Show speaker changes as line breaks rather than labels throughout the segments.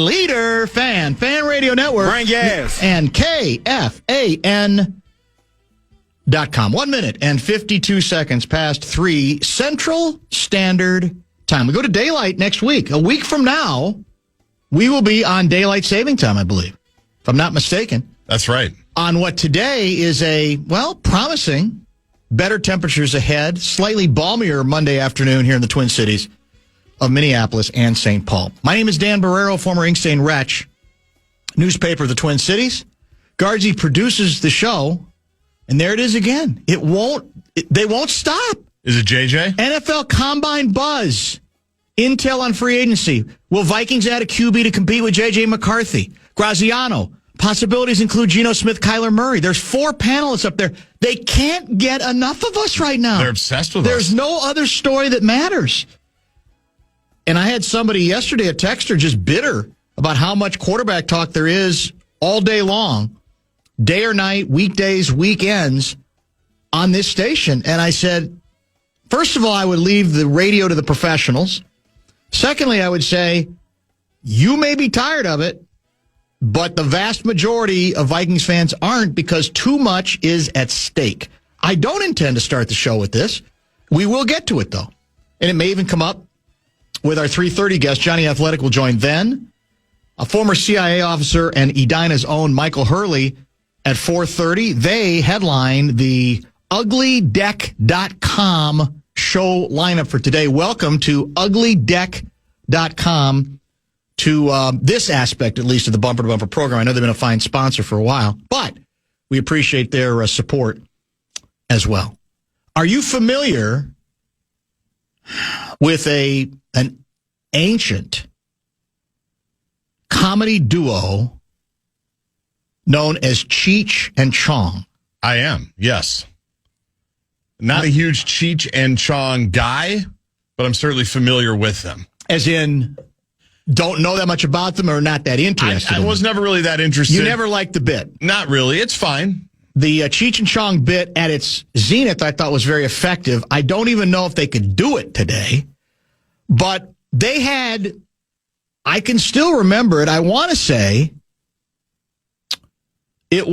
Leader Fan Radio Network.
Bring gas.
And KFAN.com. 1 minute and 52 seconds past 3 Central Standard Time. We go to daylight next week. A week from now, we will be on daylight saving time, I believe, if I'm not mistaken.
That's right.
On what today is promising better temperatures ahead, slightly balmier Monday afternoon here in the Twin Cities of Minneapolis and St. Paul. My name is Dan Barreiro, former Ink Stain Wretch, newspaper of the Twin Cities. Guardsy produces the show, and there it is again. They won't stop.
Is it JJ?
NFL Combine buzz. Intel on free agency. Will Vikings add a QB to compete with J.J. McCarthy? Graziano. Possibilities include Geno Smith, Kyler Murray. There's 4 panelists up there. They can't get enough of us right now.
They're obsessed with us.
There's no other story that matters. And I had somebody yesterday, a texter, just bitter about how much quarterback talk there is all day long, day or night, weekdays, weekends on this station. And I said, first of all, I would leave the radio to the professionals. Secondly, I would say, you may be tired of it, but the vast majority of Vikings fans aren't, because too much is at stake. I don't intend to start the show with this. We will get to it, though. And it may even come up with our 3:30 guest. Jonny Athletic will join then. A former CIA officer and Edina's own Michael Hurley at 4:30. They headline the uglydeck.com show lineup for today. Welcome to uglydeck.com. To this aspect, at least, of the Bumper to Bumper program. I know they've been a fine sponsor for a while, but we appreciate their support as well. Are you familiar with an ancient comedy duo known as Cheech and Chong?
I am, yes. Not a huge Cheech and Chong guy, but I'm certainly familiar with them.
As in, don't know that much about them or not that interested?
I was never really that interested.
You never liked the bit?
Not really. It's fine.
The Cheech and Chong bit at its zenith, I thought, was very effective. I don't even know if they could do it today, but they had, I can still remember it. I want to say it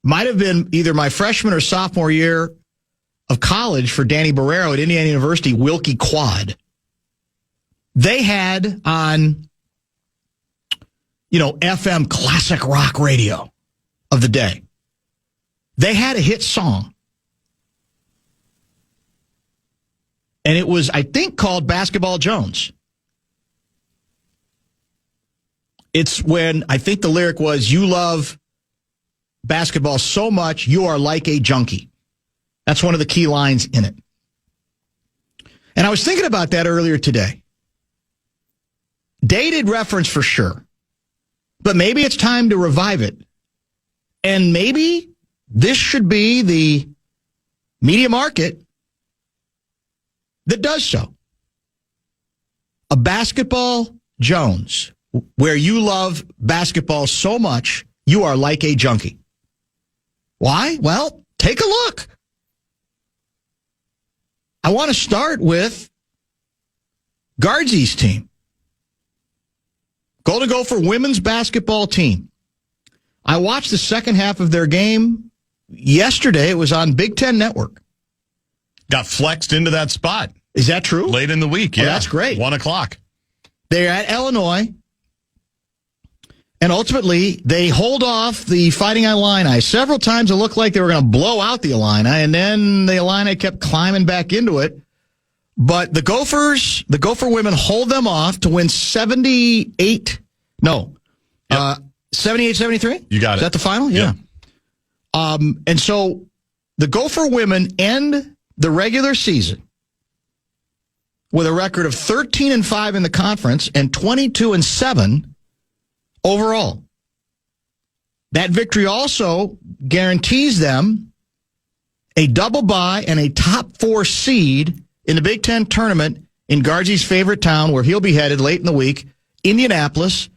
might have been either my freshman or sophomore year of college for Danny Barreiro at Indiana University, Wilkie Quad. They had on, FM classic rock radio of the day, they had a hit song. And it was, I think, called Basketball Jones. It's when, I think the lyric was, you love basketball so much, you are like a junkie. That's one of the key lines in it. And I was thinking about that earlier today. Dated reference for sure. But maybe it's time to revive it. And maybe this should be the media market that does so. A Basketball Jones, where you love basketball so much, you are like a junkie. Why? Well, take a look. I want to start with Guardsy's team. Golden Gopher women's basketball team. I watched the second half of their game yesterday. It was on Big Ten Network.
Got flexed into that spot.
Is that true?
Late in the week, yeah.
Oh, that's great.
1 o'clock.
They're at Illinois. And ultimately, they hold off the Fighting Illini. Several times it looked like they were going to blow out the Illini, and then the Illini kept climbing back into it. But the Gopher women hold them off to win 78-73?
You got it.
Is that the final? Yeah. And so the Gopher women end the regular season with a record of 13-5 in the conference and 22-7 overall. That victory also guarantees them a double bye and a top 4 seed in the Big Ten tournament in Guardsy's favorite town, where he'll be headed late in the week, Indianapolis,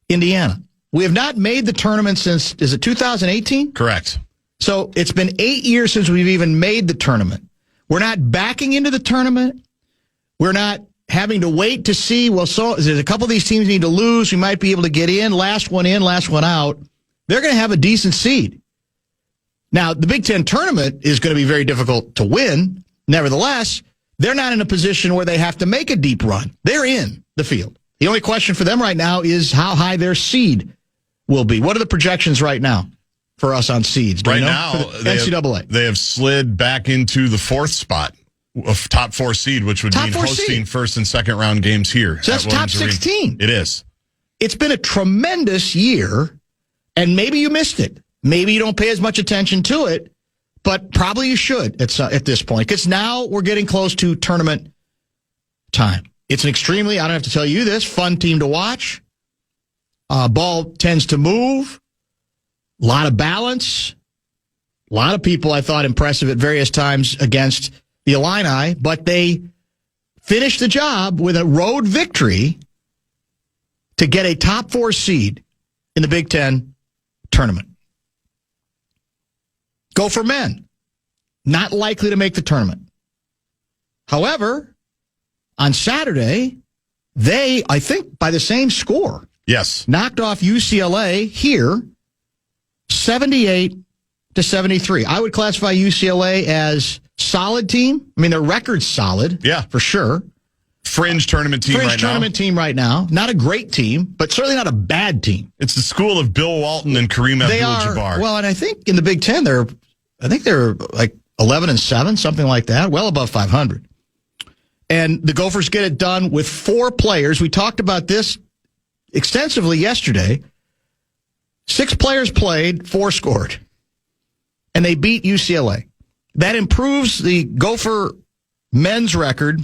Indiana. We have not made the tournament since, is it 2018?
Correct.
So it's been 8 years since we've even made the tournament. We're not backing into the tournament. We're not having to wait to see, well, so there's a couple of these teams need to lose. We might be able to get in, last one out. They're going to have a decent seed. Now, the Big Ten tournament is going to be very difficult to win. Nevertheless, they're not in a position where they have to make a deep run. They're in the field. The only question for them right now is how high their seed will be. What are the projections right now for us on seeds?
Right now,
NCAA.
They have slid back into the fourth spot of top 4 seed, which would mean hosting first and second round games here.
So that's top 16.
It is.
It's been a tremendous year, and maybe you missed it. Maybe you don't pay as much attention to it, but probably you should at this point, because now we're getting close to tournament time. It's an extremely, I don't have to tell you this, fun team to watch. Ball tends to move. A lot of balance. A lot of people I thought impressive at various times against the Illini, but they finished the job with a road victory to get a top 4 seed in the Big Ten tournament. Gopher men, not likely to make the tournament. However, on Saturday, they, I think, by the same score,
yes,
knocked off UCLA here, 78-73. I would classify UCLA as solid team. I mean, their record's solid.
Yeah.
For sure.
Fringe tournament team
right now. Not a great team, but certainly not a bad team.
It's the school of Bill Walton and Kareem Abdul-Jabbar.
Well, and I think in the Big Ten, they're like 11-7, something like that, well above 500. And the Gophers get it done with 4 players. We talked about this extensively yesterday. 6 players played, 4 scored. And they beat UCLA. That improves the Gopher men's record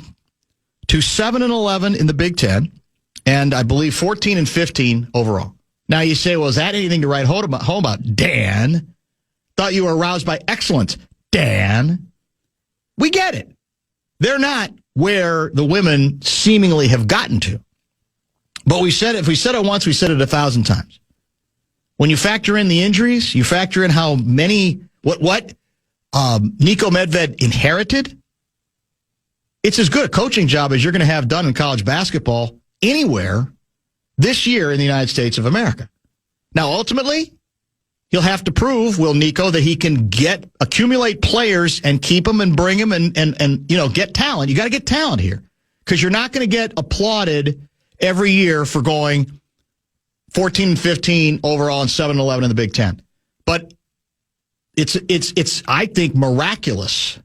to 7-11 in the Big Ten, and I believe 14-15 overall. Now you say, well, is that anything to write home about? Dan, thought you were aroused by excellence. Dan, we get it. They're not where the women seemingly have gotten to. But we said, if we said it once, we said it 1,000 times. When you factor in the injuries, you factor in how many, what Nico Medved inherited, it's as good a coaching job as you're going to have done in college basketball anywhere this year in the United States of America. Now, ultimately, he'll have to prove, will Nico, that he can accumulate players and keep them and bring them and get talent. You got to get talent here, because you're not going to get applauded every year for going 14-15 overall and 7-11 in the Big Ten. But it's I think miraculous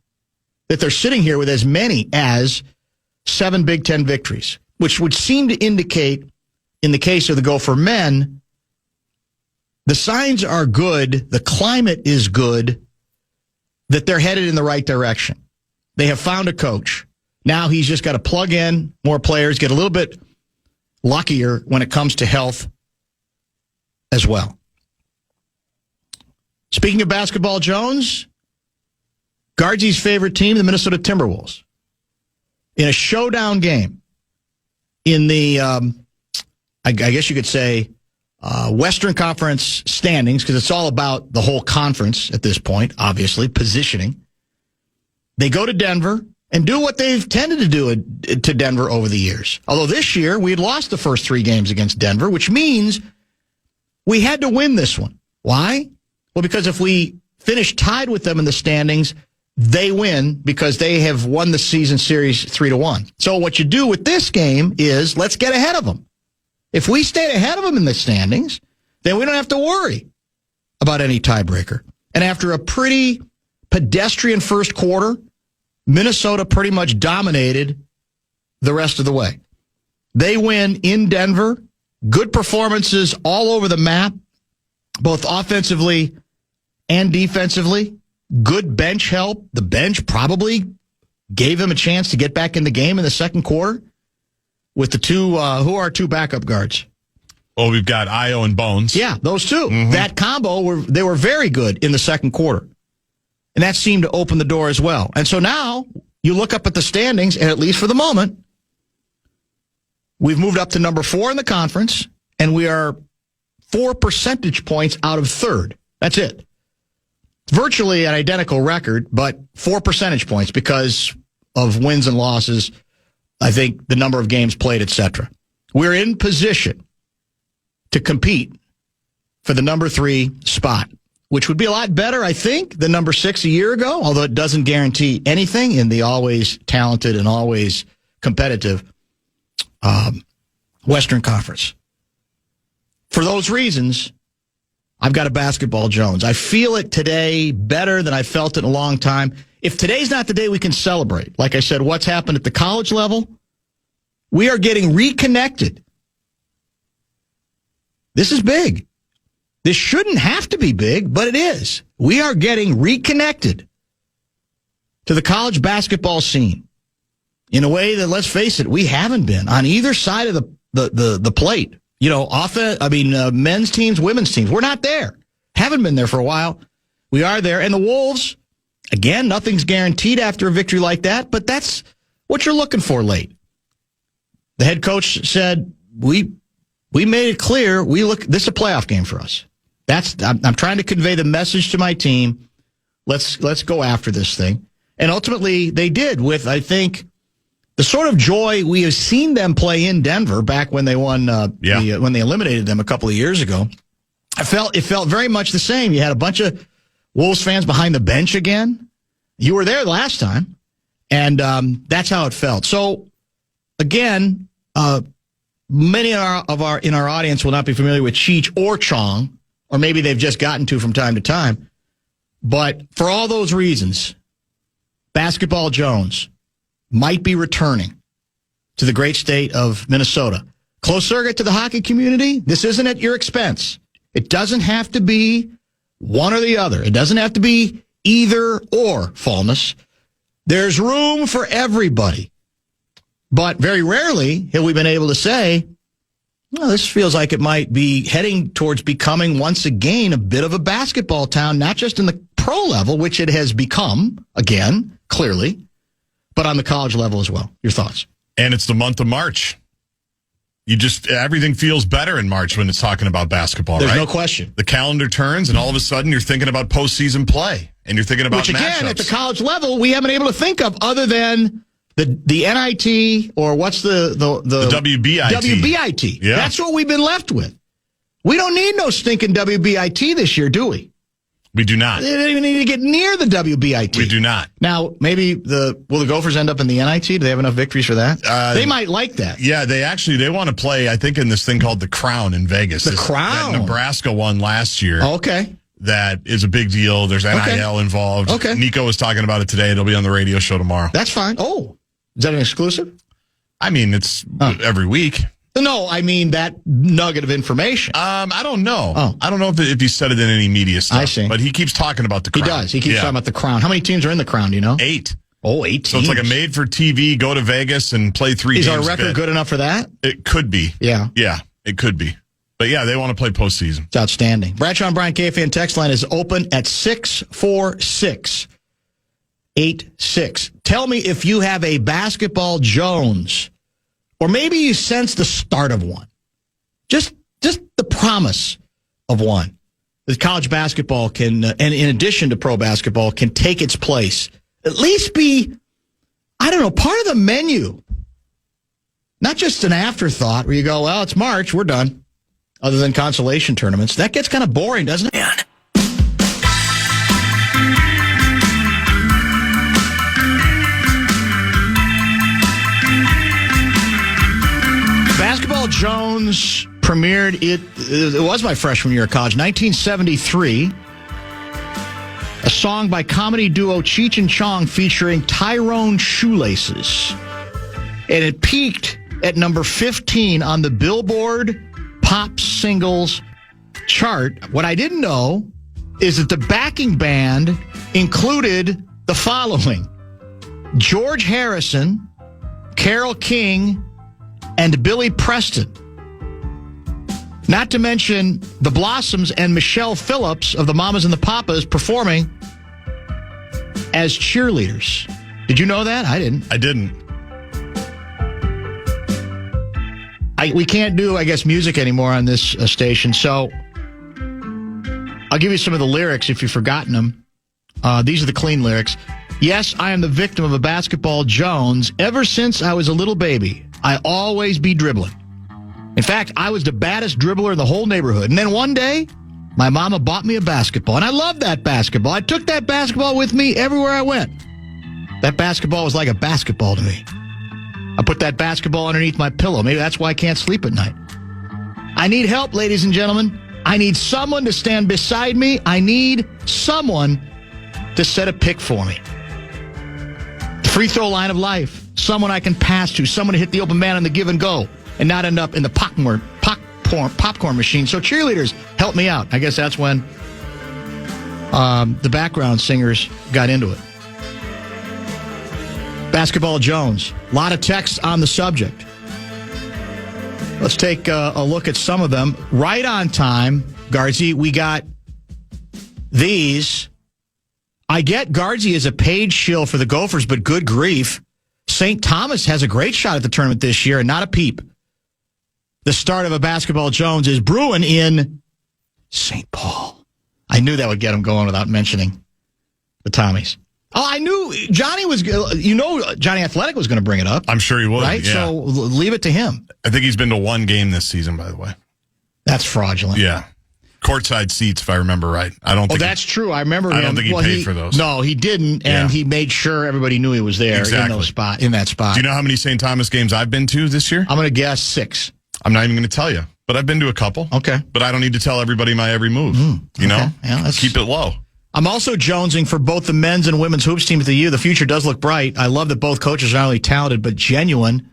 that they're sitting here with as many as 7 Big Ten victories, which would seem to indicate, in the case of the Gopher men, the signs are good, the climate is good, that they're headed in the right direction. They have found a coach. Now he's just got to plug in more players, get a little bit luckier when it comes to health as well. Speaking of basketball, Jones, Guardsy's favorite team, the Minnesota Timberwolves, in a showdown game in the, I guess you could say, Western Conference standings, because it's all about the whole conference at this point, obviously, positioning. They go to Denver and do what they've tended to do to Denver over the years. Although this year, we had lost the first 3 games against Denver, which means we had to win this one. Why? Well, because if we finish tied with them in the standings, they win because they have won the season series 3-1. So what you do with this game is, let's get ahead of them. If we stay ahead of them in the standings, then we don't have to worry about any tiebreaker. And after a pretty pedestrian first quarter, Minnesota pretty much dominated the rest of the way. They win in Denver. Good performances all over the map, both offensively and defensively. Good bench help. The bench probably gave them a chance to get back in the game in the second quarter with the 2, who are our 2 backup guards?
Oh, we've got Io and Bones.
Yeah, those 2. Mm-hmm. That combo, they were very good in the second quarter. And that seemed to open the door as well. And so now you look up at the standings, and at least for the moment, we've moved up to number 4 in the conference, and we are 4 percentage points out of 3rd. That's it. Virtually an identical record, but 4 percentage points because of wins and losses I think the number of games played, etc. We're in position to compete for the number 3 spot, which would be a lot better, I think, than number 6 a year ago, although it doesn't guarantee anything in the always talented and always competitive Western Conference. For those reasons, I've got a basketball Jones. I feel it today better than I felt it in a long time. If today's not the day we can celebrate, like I said, what's happened at the college level, we are getting reconnected. This is big. This shouldn't have to be big, but it is. We are getting reconnected to the college basketball scene in a way that, let's face it, we haven't been on either side of the plate. You know, men's teams, women's teams. We're not there. Haven't been there for a while. We are there. And the Wolves, again, nothing's guaranteed after a victory like that, but that's what you're looking for late. The head coach said, we made it clear, this is a playoff game for us. I'm trying to convey the message to my team. Let's go after this thing. And ultimately, they did with, I think, the sort of joy we have seen them play in Denver back when they won, when they eliminated them a couple of years ago. It felt very much the same. You had a bunch of Wolves fans behind the bench again. You were there last time, and that's how it felt. So, again, many in our audience will not be familiar with Cheech or Chong, or maybe they've just gotten to from time to time. But for all those reasons, Basketball Jones might be returning to the great state of Minnesota. Close circuit to the hockey community, this isn't at your expense. It doesn't have to be one or the other. It doesn't have to be either or, Fulness. There's room for everybody. But very rarely have we been able to say, well, this feels like it might be heading towards becoming once again a bit of a basketball town, not just in the pro level, which it has become, again, clearly, but on the college level as well. Your thoughts?
And it's the month of March. Everything feels better in March when it's talking about basketball,
There's
right?
no question.
The calendar turns, and all of a sudden you're thinking about postseason play, and you're thinking about
Which, again,
matchups.
at the college level, we haven't been able to think of other than the NIT, or what's the
WBIT.
WBIT.
Yeah.
That's what we've been left with. We don't need no stinking WBIT this year, do we?
We do not.
They don't even need to get near the WBIT.
We do not.
Now, maybe will the Gophers end up in the NIT? Do they have enough victories for that? They might like that.
Yeah, they want to play, I think, in this thing called the Crown in Vegas.
The Crown?
That Nebraska won last year.
Oh, okay.
That is a big deal. There's NIL involved.
Okay.
Nico was talking about it today. It'll be on the radio show tomorrow.
That's fine. Oh, is that an exclusive?
I mean, it's every week.
No, I mean that nugget of information.
I don't know.
Oh.
I don't know if he said it in any media stuff.
I see.
But he keeps talking about the Crown.
He does. He keeps talking about the Crown. How many teams are in the Crown, do you know?
8.
Oh, 8 teams.
So it's like a made-for-TV, go to Vegas and play 3 games.
Is our record good enough for that?
It could be.
Yeah.
Yeah, it could be. But yeah, they want to play postseason.
It's outstanding. Bradshaw and Brian KFAN text line is open at 64686. Tell me if you have a basketball Jones, or maybe you sense the start of one. Just the promise of one. That college basketball can, and in addition to pro basketball, can take its place. At least be, I don't know, part of the menu. Not just an afterthought where you go, well, it's March, we're done. Other than consolation tournaments. That gets kind of boring, doesn't it? Yeah. Basketball Jones premiered, it was my freshman year of college, 1973. A song by comedy duo Cheech and Chong featuring Tyrone Shoelaces. And it peaked at number 15 on the Billboard Pop Singles chart. What I didn't know is that the backing band included the following: George Harrison, Carole King, and Billy Preston. Not to mention the Blossoms and Michelle Phillips of the Mamas and the Papas performing as cheerleaders. Did you know that? I didn't.
I didn't.
We can't do, I guess, music anymore on this station, so I'll give you some of the lyrics if you've forgotten them. These are the clean lyrics. Yes, I am the victim of a basketball Jones. Ever since I was a little baby, I always be dribbling. In fact, I was the baddest dribbler in the whole neighborhood. And then one day, my mama bought me a basketball, and I loved that basketball. I took that basketball with me everywhere I went. That basketball was like a basketball to me. I put that basketball underneath my pillow. Maybe that's why I can't sleep at night. I need help, ladies and gentlemen. I need someone to stand beside me. I need someone to set a pick for me. The free throw line of life. Someone I can pass to. Someone to hit the open man on the give and go and not end up in the popcorn machine. So cheerleaders, help me out. I guess that's when the background singers got into it. Basketball Jones. A lot of texts on the subject. Let's take a look at some of them. Right on time, Garzi, we got these. I get Garzi is a paid shill for the Gophers, but good grief. St. Thomas has a great shot at the tournament this year and not a peep. The start of a Basketball Jones is brewing in St. Paul. I knew that would get him going without mentioning the Tommies. Oh, I knew Johnny was, Jonny Athletic was going to bring it up.
I'm sure he would.
Right?
Yeah.
So leave it to him.
I think he's been to one game this season, by the way.
That's fraudulent.
Yeah. Courtside seats, if I remember right. I don't think.
Oh, that's true. I remember him.
I don't think he paid for those.
No, he didn't, and he made sure everybody knew he was there in that spot.
Do you know how many St. Thomas games I've been to this year?
I'm going to guess 6.
I'm not even going to tell you, but I've been to a couple.
Okay.
But I don't need to tell everybody my every move. You know? Yeah, keep it low.
I'm also jonesing for both the men's and women's hoops team at the U. The future does look bright. I love that both coaches are not only talented, but genuine.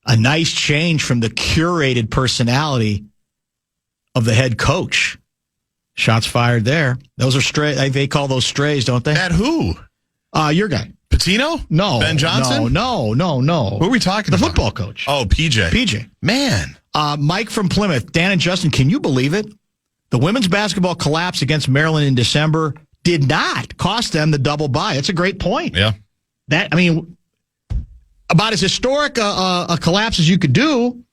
A nice change from the curated personality of the head coach. Shots fired there. Those are stray. They call those strays, don't they?
At who?
Your guy.
Patino?
No.
Ben Johnson?
No.
Who are we talking about?
The football coach.
Oh, PJ. Man.
Mike from Plymouth. Dan and Justin, can you believe it? The women's basketball collapse against Maryland in December did not cost them the double bye. That's a great point.
Yeah.
About as historic a collapse as you could do,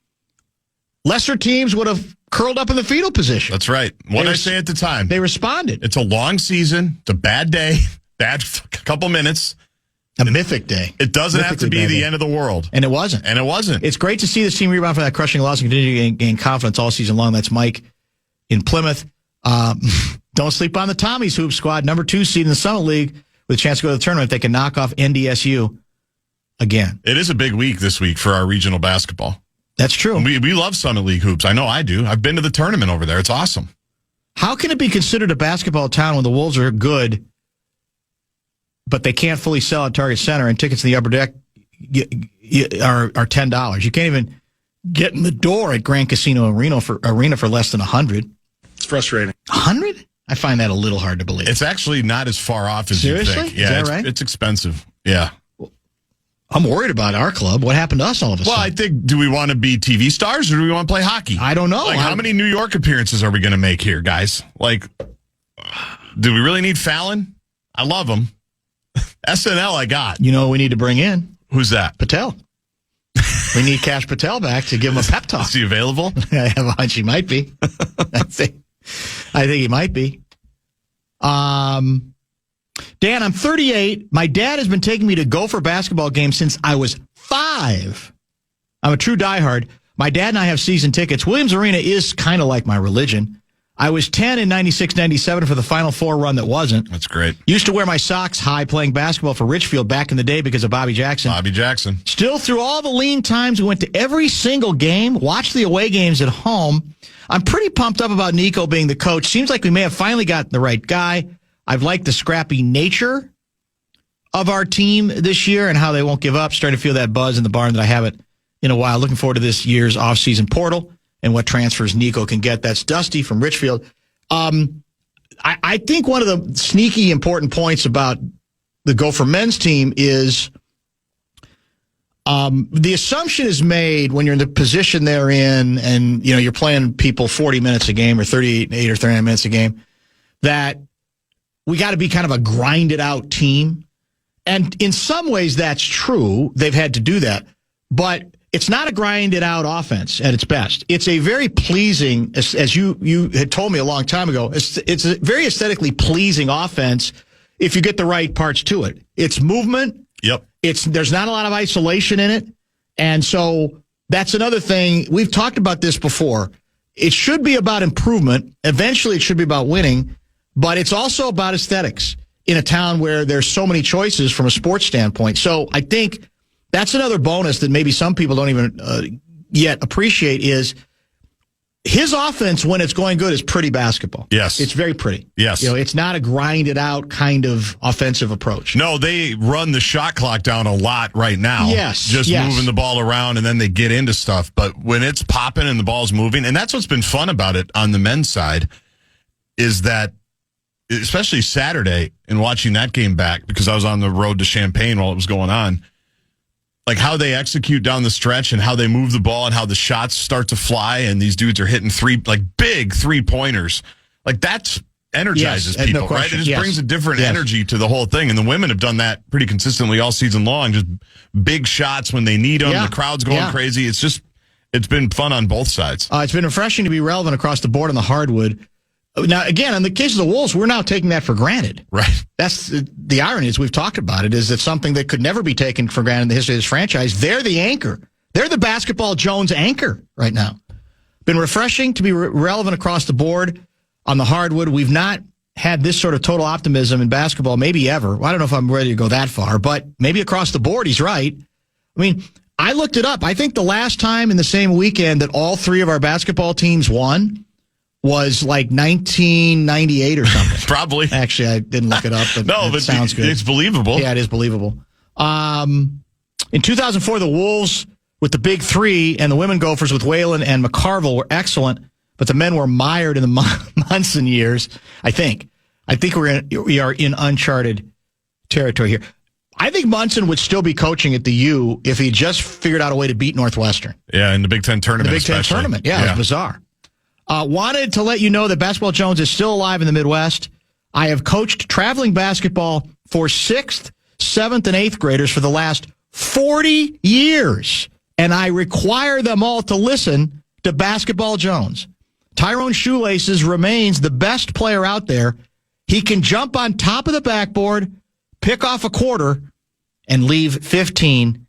lesser teams would have curled up in the fetal position.
That's right. What did I say at the time?
They responded.
It's a long season. It's a bad day. Bad couple minutes.
A mythic day.
It doesn't have to be the end of the world.
And it wasn't.
It's
great to see this team rebound from that crushing loss and continue to gain confidence all season long. That's Mike in Plymouth. Don't sleep on the Tommies Hoop Squad, number 2 seed in the Summit League, with a chance to go to the tournament if they can knock off NDSU again.
It is a big week this week for our regional basketball.
That's true.
And we love Summit League hoops. I know I do. I've been to the tournament over there. It's awesome.
How can it be considered a basketball town when the Wolves are good, but they can't fully sell at Target Center and tickets in the upper deck are $10? You can't even get in the door at Grand Casino Arena for less than $100.
It's frustrating.
$100? I find that a little hard to believe.
It's actually not as far off as you think.
Yeah, is that right?
It's expensive. Yeah.
I'm worried about our club. What happened to us all of a sudden?
Well, I think, do we want to be TV stars or do we want to play hockey?
I don't know.
How many New York appearances are we going to make here, guys? Do we really need Fallon? I love him. SNL I got.
You know what we need to bring in?
Who's that?
Patel. We need Cash Patel back to give him a pep talk.
Is he available?
I have a hunch he might be. I think he might be. Dan, I'm 38. My dad has been taking me to Gopher basketball games since I was 5. I'm a true diehard. My dad and I have season tickets. Williams Arena is kind of like my religion. I was 10 in 96, 97 for the Final Four run that wasn't.
That's great.
Used to wear my socks high playing basketball for Richfield back in the day because of Bobby Jackson. Still, through all the lean times, we went to every single game, watched the away games at home. I'm pretty pumped up about Nico being the coach. Seems like we may have finally gotten the right guy. I've liked the scrappy nature of our team this year and how they won't give up. Starting to feel that buzz in the barn that I haven't in a while. Looking forward to this year's offseason portal and what transfers Nico can get. That's Dusty from Richfield. I think one of the sneaky important points about the Gopher men's team is the assumption is made when you're in the position they're in and you're playing people 40 minutes a game or 38 or 39 minutes a game that we got to be kind of a grinded out team. And in some ways that's true. They've had to do that. But it's not a grinded out offense at its best. It's a very pleasing, as you had told me a long time ago, it's a very aesthetically pleasing offense if you get the right parts to it. It's movement.
Yep.
There's not a lot of isolation in it. And so that's another thing. We've talked about this before. It should be about improvement. Eventually, it should be about winning. But it's also about aesthetics in a town where there's so many choices from a sports standpoint. So I think that's another bonus that maybe some people don't even yet appreciate is his offense, when it's going good, is pretty basketball.
Yes.
It's very pretty.
Yes.
It's not a grinded out kind of offensive approach.
No, they run the shot clock down a lot right now.
Yes.
Just moving the ball around, and then they get into stuff. But when it's popping and the ball's moving, and that's what's been fun about it on the men's side, is that, especially Saturday, and watching that game back, because I was on the road to Champaign while it was going on, like how they execute down the stretch and how they move the ball and how the shots start to fly and these dudes are hitting big 3-pointers. Like that energizes people,
no
right? It just
yes.
brings a different energy to the whole thing. And the women have done that pretty consistently all season long. Just big shots when they need them.
Yeah.
The crowd's going crazy. It's been fun on both sides.
It's been refreshing to be relevant across the board on the hardwood. Now, again, in the case of the Wolves, we're now taking that for granted.
Right.
That's the irony, as we've talked about it, is that something that could never be taken for granted in the history of this franchise. They're the anchor. They're the basketball Jones anchor right now. Been refreshing to be relevant across the board on the hardwood. We've not had this sort of total optimism in basketball, maybe ever. Well, I don't know if I'm ready to go that far, but maybe across the board, he's right. I mean, I looked it up. I think the last time in the same weekend that all three of our basketball teams won was like 1998 or something.
Probably.
Actually, I didn't look it up, but
but
it sounds good.
It's believable.
Yeah, it is believable. In 2004, the Wolves with the big three and the women Gophers with Whalen and McCarville were excellent, but the men were mired in the Munson years, I think. I think we are in uncharted territory here. I think Munson would still be coaching at the U if he just figured out a way to beat Northwestern.
Yeah, in the Big Ten tournament.
The Big Ten tournament, yeah, it was bizarre. Wanted to let you know that Basketball Jones is still alive in the Midwest. I have coached traveling basketball for 6th, 7th, and 8th graders for the last 40 years, and I require them all to listen to Basketball Jones. Tyrone Shoelaces remains the best player out there. He can jump on top of the backboard, pick off a quarter, and leave 15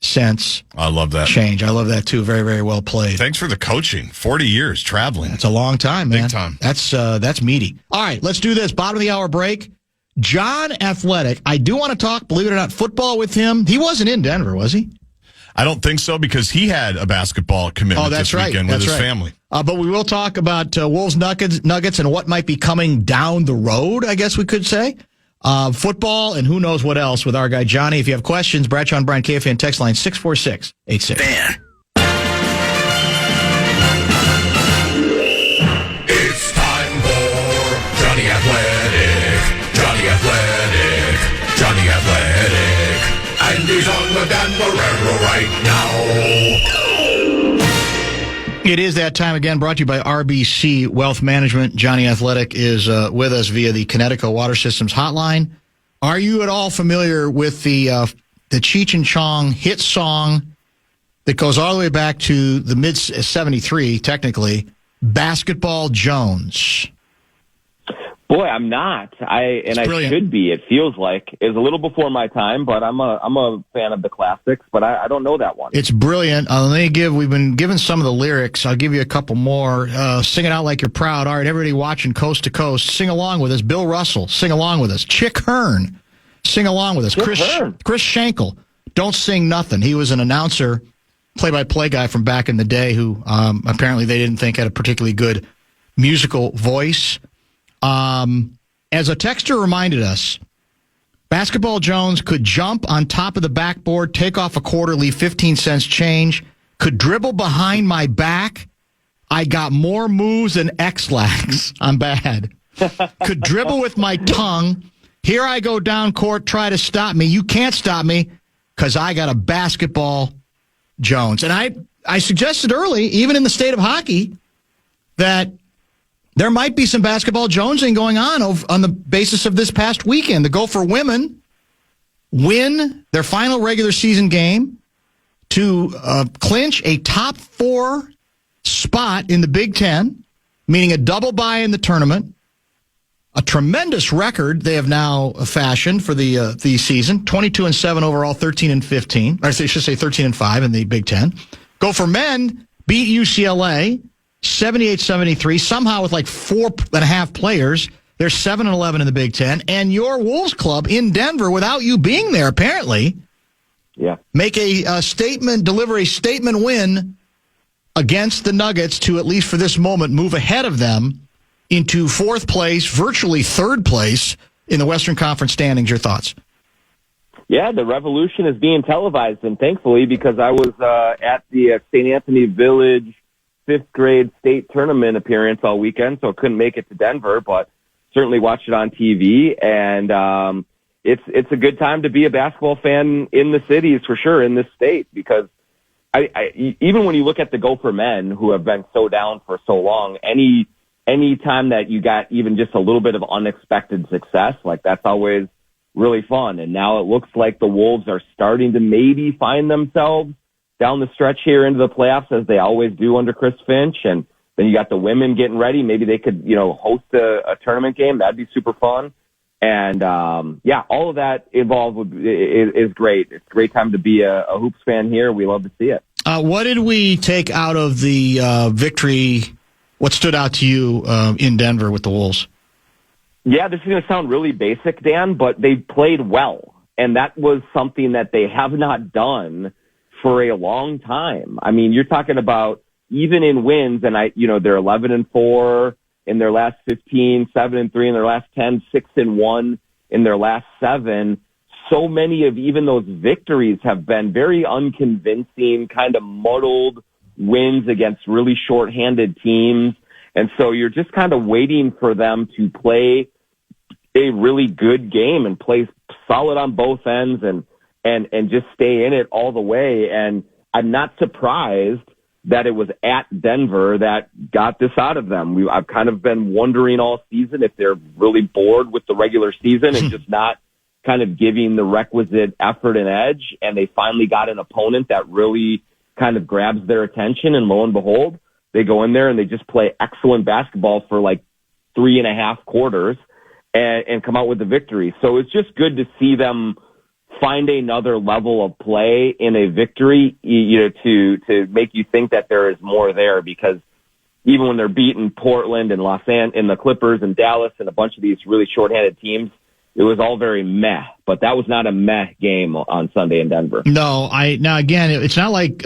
cents.
I love that.
Change. I love that, too. Very, very well played.
Thanks for the coaching. 40 years traveling.
That's a long time, man.
Big time.
That's meaty. All right, let's do this. Bottom of the hour break. Jonny Athletic. I do want to talk, believe it or not, football with him. He wasn't in Denver, was he?
I don't think so, because he had a basketball commitment this weekend with his family.
But we will talk about Wolves Nuggets and what might be coming down the road, I guess we could say. Football and who knows what else with our guy Jonny. If you have questions, Bradshaw and Brian KFAN text line 646-86.
Fan. It's time for Jonny Athletic. Jonny Athletic. Jonny Athletic. And he's on the Dan Barreiro right now.
It is that time again, brought to you by RBC Wealth Management. Jonny Athletic is with us via the Connecticut Water Systems hotline. Are you at all familiar with the Cheech and Chong hit song that goes all the way back to the mid-'73, technically, Basketball Jones?
Boy, I'm not. I should be. It feels like it's a little before my time, but I'm a fan of the classics. But I don't know that one.
It's brilliant. We've been given some of the lyrics. I'll give you a couple more. Sing it out like you're proud. All right, everybody watching coast to coast, sing along with us. Bill Russell, sing along with us. Chick Hearn, sing along with us. Chris Schenkel, don't sing nothing. He was an announcer, play-by-play guy from back in the day who apparently they didn't think had a particularly good musical voice. As a texter reminded us, Basketball Jones could jump on top of the backboard, take off a quarter, leave 15 cents change, could dribble behind my back. I got more moves than X-Lax. I'm bad. Could dribble with my tongue. Here I go down court, try to stop me. You can't stop me because I got a Basketball Jones. And I suggested early, even in the state of hockey, that there might be some Basketball Jonesing going on the basis of this past weekend. The Gopher women win their final regular season game to clinch a top 4 spot in the Big Ten, meaning a double bye in the tournament. a tremendous record they have now fashioned for the season. 22-7 overall, 13-15. Or I should say 13-5 in the Big Ten. Gopher men beat UCLA 78-73, somehow with like 4.5 players. They're 7-11 in the Big Ten. And your Wolves club in Denver, without you being there, apparently, make a statement, deliver a statement win against the Nuggets to, at least for this moment, move ahead of them into fourth place, virtually third place in the Western Conference standings. Your thoughts?
Yeah, the Revolution is being televised, and thankfully, because I was at the St. Anthony Village fifth grade state tournament appearance all weekend, so I couldn't make it to Denver, but certainly watched it on TV, and it's a good time to be a basketball fan in the cities for sure, in this state, because I even when you look at the Gopher men who have been so down for so long, any time that you got even just a little bit of unexpected success, like that's always really fun. And now it looks like the Wolves are starting to maybe find themselves down the stretch here into the playoffs, as they always do under Chris Finch. And then you got the women getting ready. Maybe they could, host a tournament game. That'd be super fun. And, all of that involved is great. It's a great time to be a Hoops fan here. We love to see it.
What did we take out of the victory? What stood out to you in Denver with the Wolves?
Yeah, this is going to sound really basic, Dan, but they played well. And that was something that they have not done for a long time. I mean, you're talking about even in wins, and they're 11-4 in their last 15, 7-3 in their last 10, 6-1 in their last 7. So many of even those victories have been very unconvincing, kind of muddled wins against really shorthanded teams. And so you're just kind of waiting for them to play a really good game and play solid on both ends and just stay in it all the way. And I'm not surprised that it was at Denver that got this out of them. I've kind of been wondering all season if they're really bored with the regular season and just not kind of giving the requisite effort and edge. And they finally got an opponent that really kind of grabs their attention. And lo and behold, they go in there and they just play excellent basketball for like 3.5 quarters and come out with the victory. So it's just good to see them find another level of play in a victory, to make you think that there is more there, because even when they're beating Portland and and the Clippers and Dallas and a bunch of these really shorthanded teams, it was all very meh. But that was not a meh game on Sunday in Denver.
No, now again, it's not like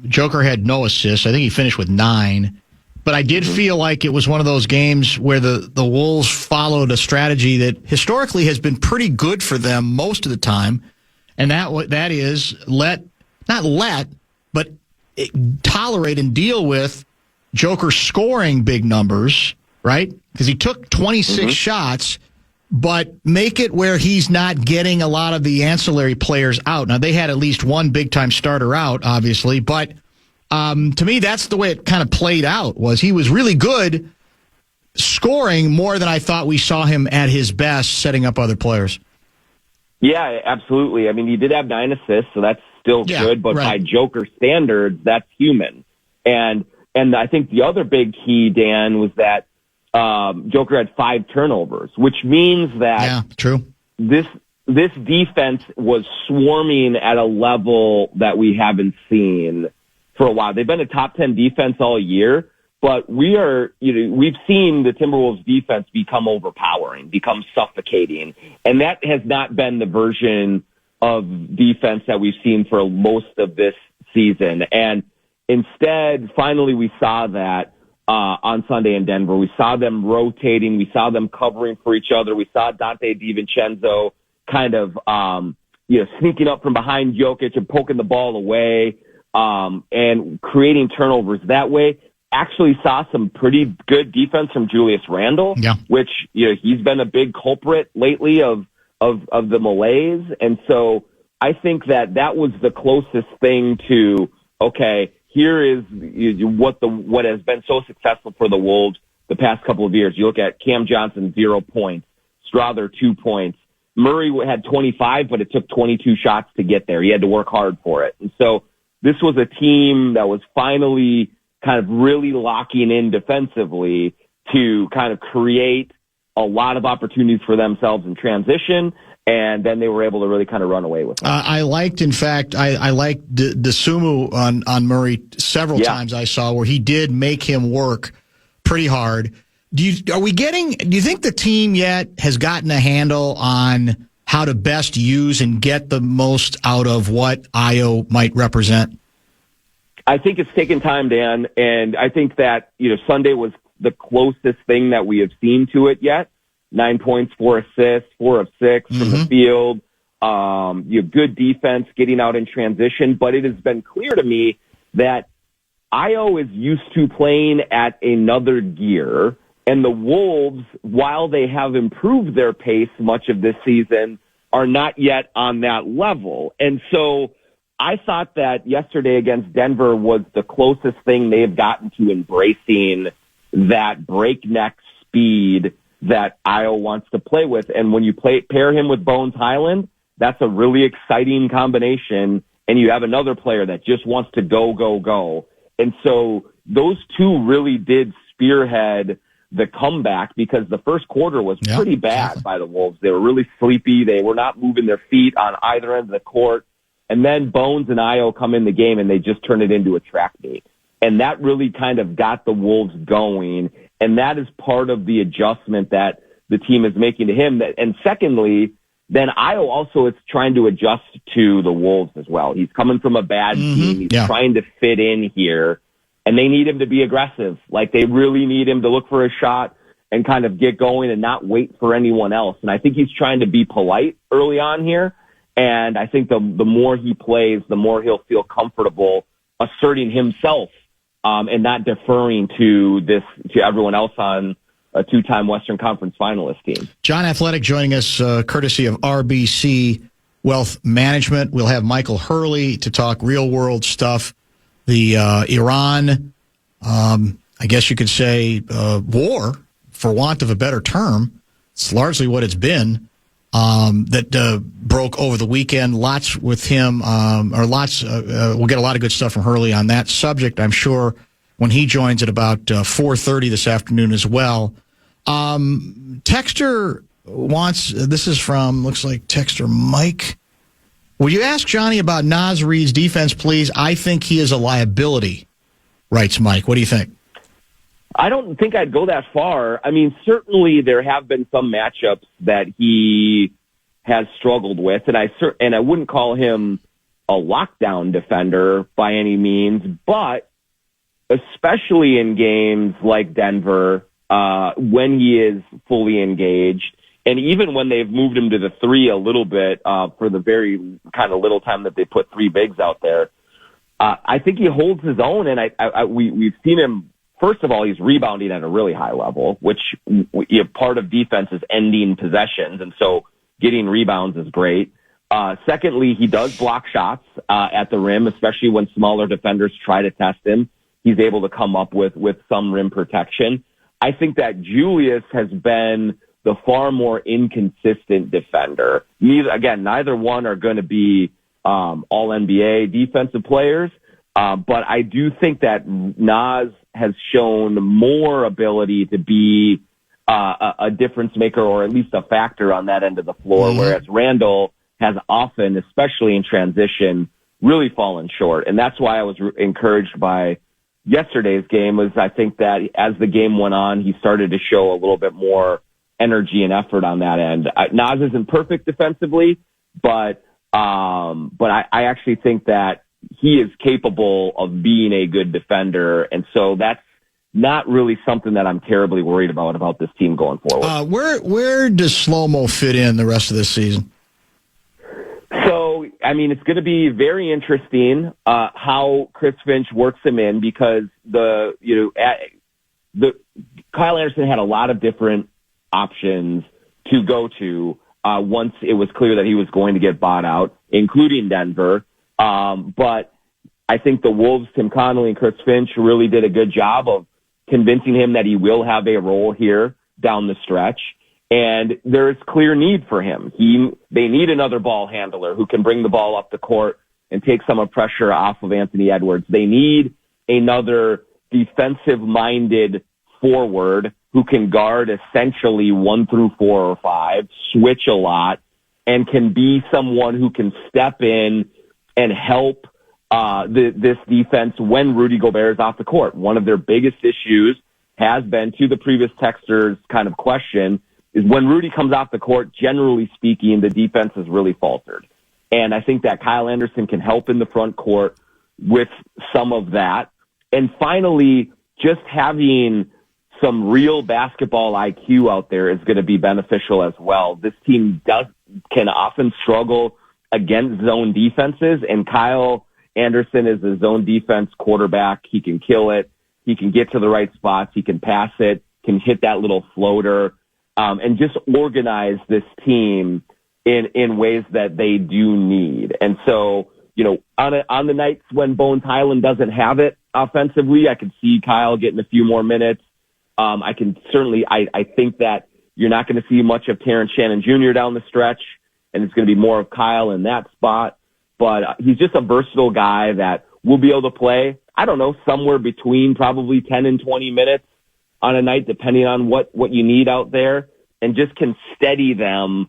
Joker had no assists. I think he finished with 9. But I did feel like it was one of those games where the Wolves followed a strategy that historically has been pretty good for them most of the time, and that is tolerate and deal with Joker scoring big numbers, right? Because he took 26 shots, but make it where he's not getting a lot of the ancillary players out. Now, they had at least one big-time starter out, obviously, but to me, that's the way it kind of played out. Was he was really good scoring more than I thought we saw him at his best setting up other players.
Yeah, absolutely. I mean, he did have 9 assists, so that's still good, but by Joker standards, that's human. And I think the other big key, Dan, was that Joker had 5 turnovers, which means that this defense was swarming at a level that we haven't seen for a while. They've been a top 10 defense all year, but we've seen the Timberwolves defense become overpowering, become suffocating. And that has not been the version of defense that we've seen for most of this season. And instead, finally, we saw that on Sunday in Denver. We saw them rotating. We saw them covering for each other. We saw Dante DiVincenzo kind of, sneaking up from behind Jokic and poking the ball away. And creating turnovers that way. Actually saw some pretty good defense from Julius Randle, which, he's been a big culprit lately of the malaise. And so I think that was the closest thing to, okay, here is what has been so successful for the Wolves the past couple of years. You look at Cam Johnson, 0 points, Strother, 2 points. Murray had 25, but it took 22 shots to get there. He had to work hard for it. And so this was a team that was finally kind of really locking in defensively to kind of create a lot of opportunities for themselves in transition, and then they were able to really kind of run away with it.
I liked DeSumo on Murray several times I saw where he did make him work pretty hard. Do you think the team yet has gotten a handle on how to best use and get the most out of what Io might represent?
I think it's taken time, Dan, and I think that, Sunday was the closest thing that we have seen to it yet. 9 points, 4 assists, 4 of 6 from the field. You have good defense getting out in transition, but it has been clear to me that Io is used to playing at another gear, and the Wolves, while they have improved their pace much of this season, are not yet on that level. And so I thought that yesterday against Denver was the closest thing they've gotten to embracing that breakneck speed that Io wants to play with. And when you pair him with Bones Highland, that's a really exciting combination. And you have another player that just wants to go, go, go. And so those two really did spearhead the comeback, because the first quarter was pretty bad by the Wolves. They were really sleepy. They were not moving their feet on either end of the court. And then Bones and Io come in the game, and they just turn it into a track meet. And that really kind of got the Wolves going. And that is part of the adjustment that the team is making to him. And secondly, then Io also is trying to adjust to the Wolves as well. He's coming from a bad team. He's trying to fit in here. And they need him to be aggressive. Like, they really need him to look for a shot and kind of get going and not wait for anyone else. And I think he's trying to be polite early on here. And I think the more he plays, the more he'll feel comfortable asserting himself and not deferring to everyone else on a two-time Western Conference finalist team.
Jonny Athletic joining us courtesy of RBC Wealth Management. We'll have Michael Hurley to talk real-world stuff. The Iran, I guess you could say, war, for want of a better term. It's largely what it's been, that broke over the weekend. Lots with him, we'll get a lot of good stuff from Hurley on that subject, I'm sure, when he joins at about 4:30 this afternoon as well. Texter wants, this is from, looks like Texter Mike. Will you ask Johnny about Naz Reid's defense, please? I think he is a liability, writes Mike. What do you think?
I don't think I'd go that far. I mean, certainly there have been some matchups that he has struggled with, and I wouldn't call him a lockdown defender by any means, but especially in games like Denver, when he is fully engaged, and even when they've moved him to the 3 a little bit for the very kind of little time that they put 3 bigs out there, I think he holds his own. And we've seen him. First of all, he's rebounding at a really high level, which part of defense is ending possessions, and so getting rebounds is great. Secondly, he does block shots at the rim, especially when smaller defenders try to test him. He's able to come up with some rim protection. I think that Julius has been the far more inconsistent defender. Neither one are going to be all-NBA defensive players, but I do think that Naz has shown more ability to be a difference maker, or at least a factor on that end of the floor, whereas Randall has often, especially in transition, really fallen short. And that's why I was encouraged by yesterday's game. Was I think that as the game went on, he started to show a little bit more energy and effort on that end. Naz isn't perfect defensively, but I actually think that he is capable of being a good defender, and so that's not really something that I'm terribly worried about this team going forward.
Where does Slow-Mo fit in the rest of this season?
So, I mean, it's going to be very interesting how Chris Finch works him in, because Kyle Anderson had a lot of different options to go to once it was clear that he was going to get bought out, including Denver. But I think the Wolves, Tim Connolly and Chris Finch, really did a good job of convincing him that he will have a role here down the stretch. And there is clear need for him. They need another ball handler who can bring the ball up the court and take some of pressure off of Anthony Edwards. They need another defensive-minded forward who can guard essentially 1 through 4 or 5, switch a lot, and can be someone who can step in and help this defense when Rudy Gobert is off the court. One of their biggest issues has been, to the previous texter's kind of question, is when Rudy comes off the court, generally speaking, the defense has really faltered. And I think that Kyle Anderson can help in the front court with some of that. And finally, just having some real basketball IQ out there is going to be beneficial as well. This team can often struggle against zone defenses, and Kyle Anderson is a zone defense quarterback. He can kill it. He can get to the right spots. He can pass it, can hit that little floater, and just organize this team in ways that they do need. And so, on the nights when Bones Highland doesn't have it offensively, I could see Kyle getting a few more minutes. I think that you're not going to see much of Terrence Shannon Jr. down the stretch, and it's going to be more of Kyle in that spot. But he's just a versatile guy that will be able to play, I don't know, somewhere between probably 10 and 20 minutes on a night, depending on what you need out there, and just can steady them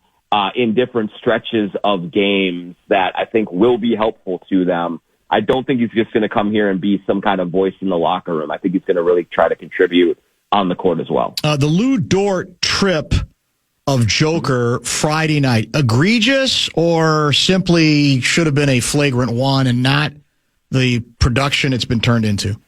in different stretches of games that I think will be helpful to them. I don't think he's just going to come here and be some kind of voice in the locker room. I think he's going to really try to contribute on the court as well.
The Lou Dort trip of Joker Friday night, egregious or simply should have been a flagrant one and not the production it's been turned into?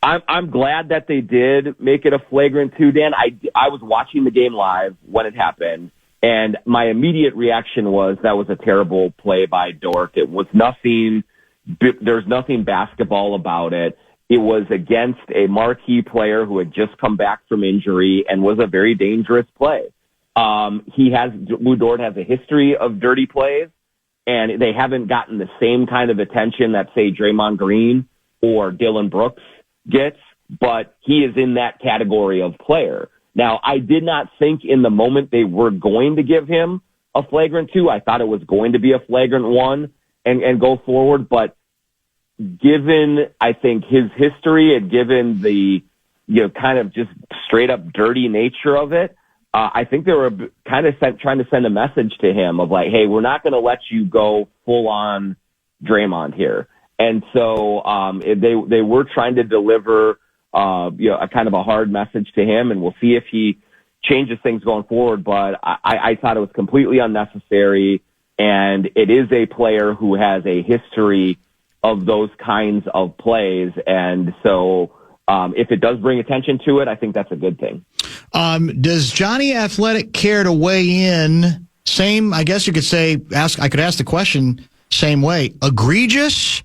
I'm glad that they did make it a flagrant 2, Dan. I was watching the game live when it happened, and my immediate reaction was that was a terrible play by Dort. It was nothing. There's nothing basketball about it. It was against a marquee player who had just come back from injury and was a very dangerous play. Lou Dort has a history of dirty plays, and they haven't gotten the same kind of attention that, say, Draymond Green or Dylan Brooks gets, but he is in that category of player. Now, I did not think in the moment they were going to give him a flagrant 2. I thought it was going to be a flagrant 1 and go forward, but given, I think, his history and given the, kind of just straight up dirty nature of it, I think they were kind of trying to send a message to him of like, hey, we're not going to let you go full on Draymond here. And so they were trying to deliver a kind of a hard message to him, and we'll see if he changes things going forward. But I thought it was completely unnecessary, and it is a player who has a history of those kinds of plays. And so if it does bring attention to it, I think that's a good thing.
Does Jonny Athletic care to weigh in? Same, I guess you could say, I could ask the question same way. Egregious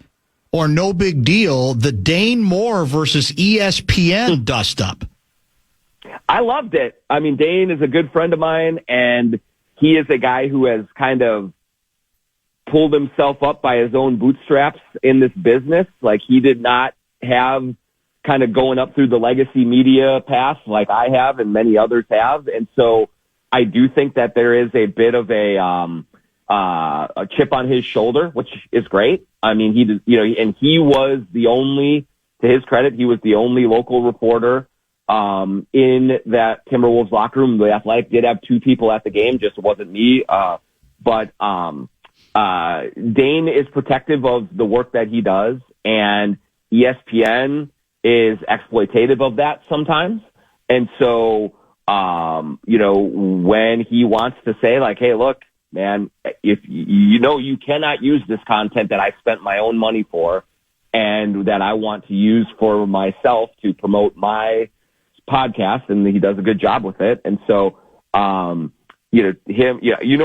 or no big deal, the Dane Moore versus ESPN dust up?
I loved it. I mean, Dane is a good friend of mine, and he is a guy who has kind of pulled himself up by his own bootstraps in this business. Like, he did not have kind of going up through the legacy media path like I have and many others have. And so I do think that there is a bit of a chip on his shoulder, which is great. I mean, he was the only, to his credit, he was the only local reporter in that Timberwolves locker room. The Athletic did have 2 people at the game, just wasn't me. But Dane is protective of the work that he does, and ESPN is exploitative of that sometimes. And so, when he wants to say like, hey, look, man, if you cannot use this content that I spent my own money for and that I want to use for myself to promote my podcast, and he does a good job with it. And so,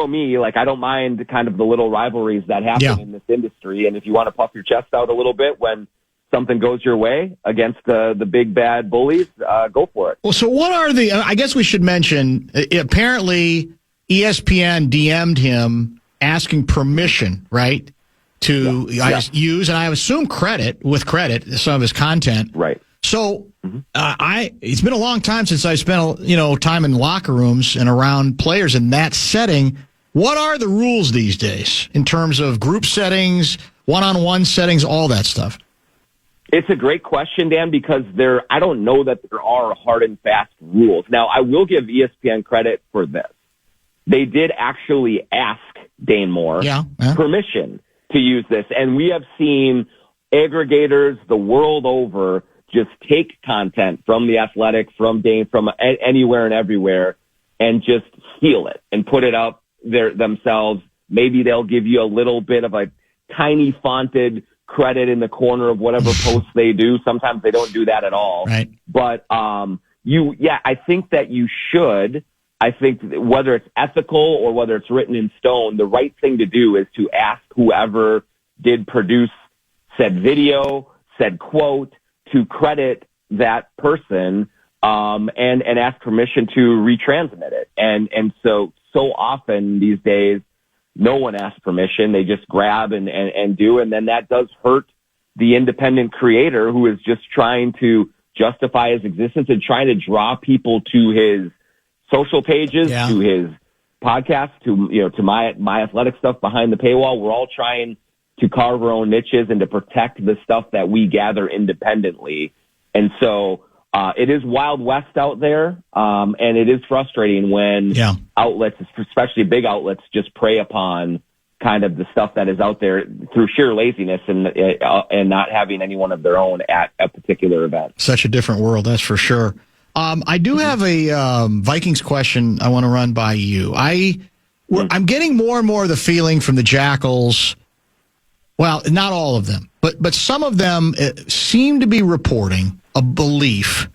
me, like, I don't mind kind of the little rivalries that happen in this industry. And if you want to puff your chest out a little bit when something goes your way against the big bad bullies, go for it.
Well, so what are I guess we should mention, apparently ESPN DM'd him asking permission, right, to use, and I assume credit some of his content.
Right.
So it's been a long time since I spent time in locker rooms and around players in that setting. What are the rules these days in terms of group settings, one-on-one settings, all that stuff?
It's a great question, Dan, because I don't know that there are hard and fast rules. Now, I will give ESPN credit for this. They did actually ask Dane Moore permission to use this, and we have seen aggregators the world over just take content from The Athletic, from Dane, from anywhere and everywhere, and just steal it and put it up there themselves. Maybe they'll give you a little bit of a tiny fonted credit in the corner of whatever posts they do. Sometimes they don't do that at all.
Right.
But I think that you should. I think whether it's ethical or whether it's written in stone, the right thing to do is to ask whoever did produce said video, said quote, to credit that person and ask permission to retransmit it. And so often these days, no one asks permission. They just grab and do, and then that does hurt the independent creator who is just trying to justify his existence and trying to draw people to his social pages, to his podcast, to my athletic stuff behind the paywall. We're all trying to carve our own niches and to protect the stuff that we gather independently. And so it is Wild West out there, and it is frustrating when outlets, especially big outlets, just prey upon kind of the stuff that is out there through sheer laziness and not having anyone of their own at a particular event.
Such a different world, that's for sure. I do have a Vikings question I want to run by you. I'm getting more and more of the feeling from the Jackals. Well, not all of them, but some of them seem to be reporting a belief,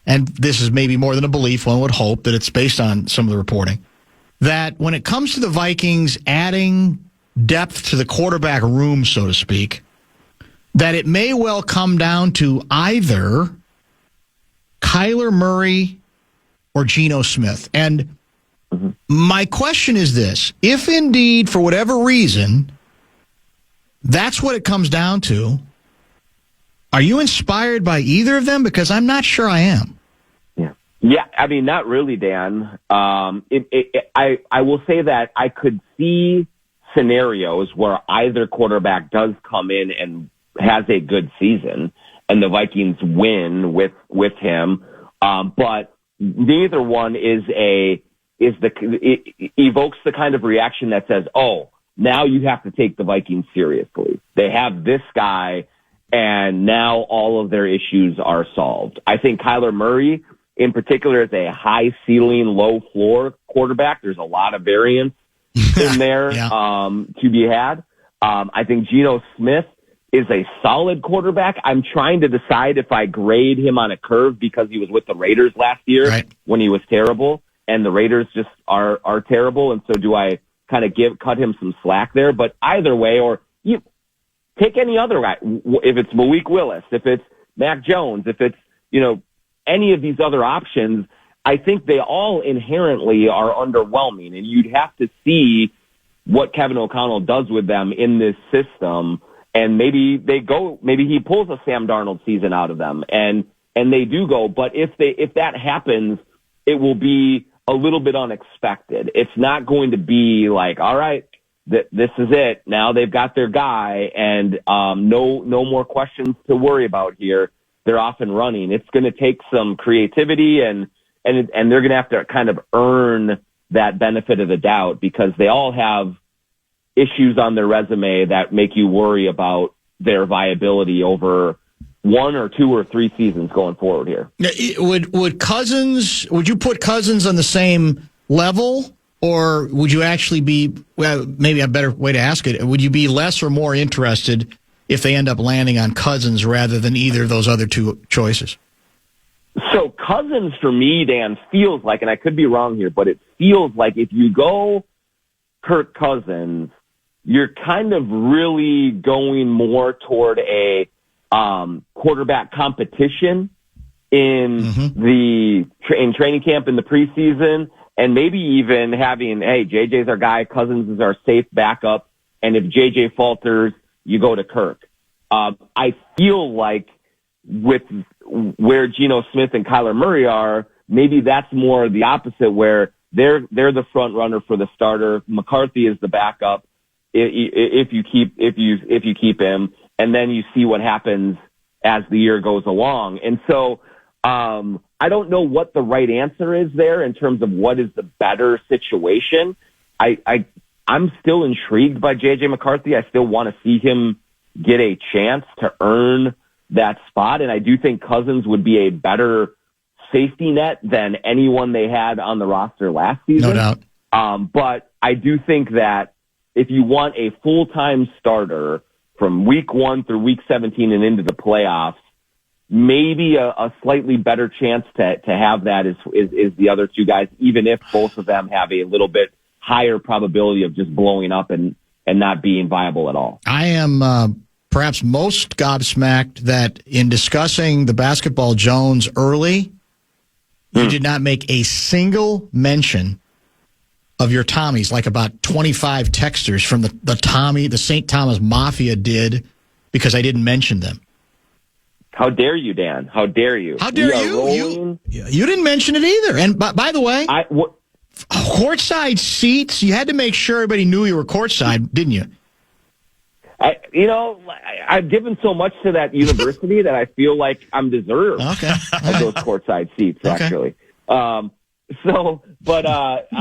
and this is maybe more than a belief, one would hope that it's based on some of the reporting, that when it comes to the Vikings adding depth to the quarterback room, so to speak, that it may well come down to either Kyler Murray or Geno Smith. And my question is this: if indeed, for whatever reason, that's what it comes down to, are you inspired by either of them? Because I'm not sure I am.
Yeah. I mean, not really, Dan. I will say that I could see scenarios where either quarterback does come in and has a good season and the Vikings win with him. But neither one it evokes the kind of reaction that says, oh, now you have to take the Vikings seriously. They have this guy, and now all of their issues are solved. I think Kyler Murray, in particular, is a high ceiling, low floor quarterback. There's a lot of variance in there to be had. I think Geno Smith is a solid quarterback. I'm trying to decide if I grade him on a curve because he was with the Raiders last year when he was terrible, and the Raiders just are terrible. And so do I kind of cut him some slack there? But either way, or you take any other guy, if it's Malik Willis, if it's Mac Jones, if it's, any of these other options, I think they all inherently are underwhelming, and you'd have to see what Kevin O'Connell does with them in this system. And maybe he pulls a Sam Darnold season out of them, and they do go. But if that happens, it will be a little bit unexpected. It's not going to be like, all right, this is it. Now they've got their guy, and no more questions to worry about here. They're off and running. It's going to take some creativity, and they're going to have to kind of earn that benefit of the doubt because they all have issues on their resume that make you worry about their viability over 1 or 2 or 3 seasons going forward here.
Would you put Cousins on the same level, or would you actually be, well, maybe a better way to ask it, would you be less or more interested if they end up landing on Cousins rather than either of those other two choices?
So Cousins, for me, Dan, feels like, and I could be wrong here, but it feels like if you go Kirk Cousins, you're kind of really going more toward a quarterback competition in training camp in the preseason, and maybe even having, hey, JJ's our guy, Cousins is our safe backup, and if JJ falters, you go to Kirk. I feel like with where Geno Smith and Kyler Murray are, maybe that's more the opposite, where they're the front runner for the starter. McCarthy is the backup if you keep him, and then you see what happens as the year goes along. And so I don't know what the right answer is there in terms of what is the better situation. I'm still intrigued by J.J. McCarthy. I still want to see him get a chance to earn that spot. And I do think Cousins would be a better safety net than anyone they had on the roster last season.
No doubt.
But I do think that if you want a full-time starter from week 1 through week 17 and into the playoffs, maybe a slightly better chance to have that is the other two guys, even if both of them have a little bit higher probability of just blowing up and not being viable at all.
I am perhaps most gobsmacked that in discussing the Basketball Jones early, you did not make a single mention of your Tommies, like about 25 texters from the St. Thomas Mafia did, because I didn't mention them.
How dare you, Dan? How dare you?
How dare you? You didn't mention it either. And by the way, courtside seats, you had to make sure everybody knew you were courtside, didn't you?
I've given so much to that university that I feel like I'm deserved of those courtside seats, actually. What I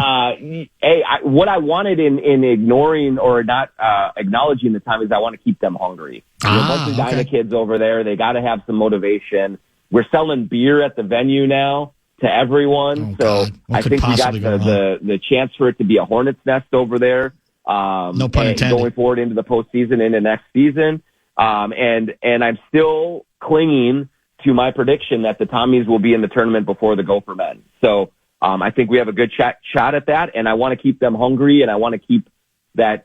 wanted in ignoring or not acknowledging the time is I want to keep them hungry. There's a bunch of Dyna kids over there. They got to have some motivation. We're selling beer at the venue now to everyone. I think we got the chance for it to be a hornet's nest over there.
No pun intended.
Going forward into the postseason, into next season. And I'm still clinging to my prediction that the Tommies will be in the tournament before the Gopher men. So I think we have a good shot at that, and I want to keep them hungry, and I want to keep that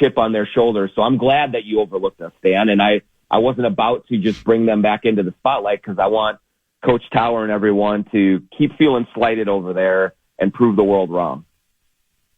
chip on their shoulder. So I'm glad that you overlooked us, Dan, and I wasn't about to just bring them back into the spotlight because I want Coach Tower and everyone to keep feeling slighted over there and prove the world wrong.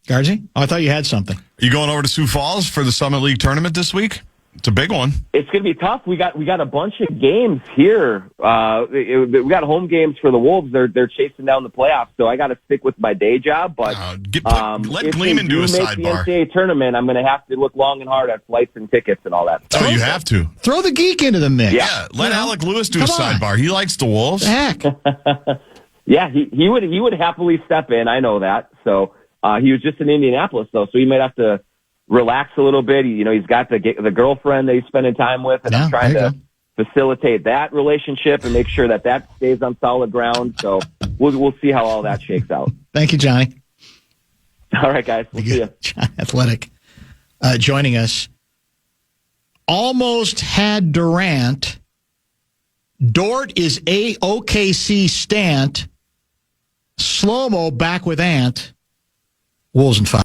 Garzi? Oh, I thought you had something.
You going over to Sioux Falls for the Summit League tournament this week? It's a big one.
It's going to be tough. We got a bunch of games here. We got home games for the Wolves. They're chasing down the playoffs, so I got to stick with my day job. But
let Gleeman do a sidebar.
The NCAA tournament, I'm going to have to look long and hard at flights and tickets and all that stuff.
Oh, you have to.
Throw the geek into the mix.
Yeah, let Alec Lewis do a sidebar. He likes the Wolves.
Heck.
Yeah, he would happily step in. I know that. So he was just in Indianapolis, though, so he might have to relax a little bit. He's got the girlfriend that he's spending time with, and I'm trying to facilitate that relationship and make sure that stays on solid ground. So we'll see how all that shakes out.
Thank you, Johnny.
All right, guys. We'll see you.
Jonny Athletic joining us. Almost had Durant. Dort is OKC Stant. Slow-mo back with Ant. Wolves and 5.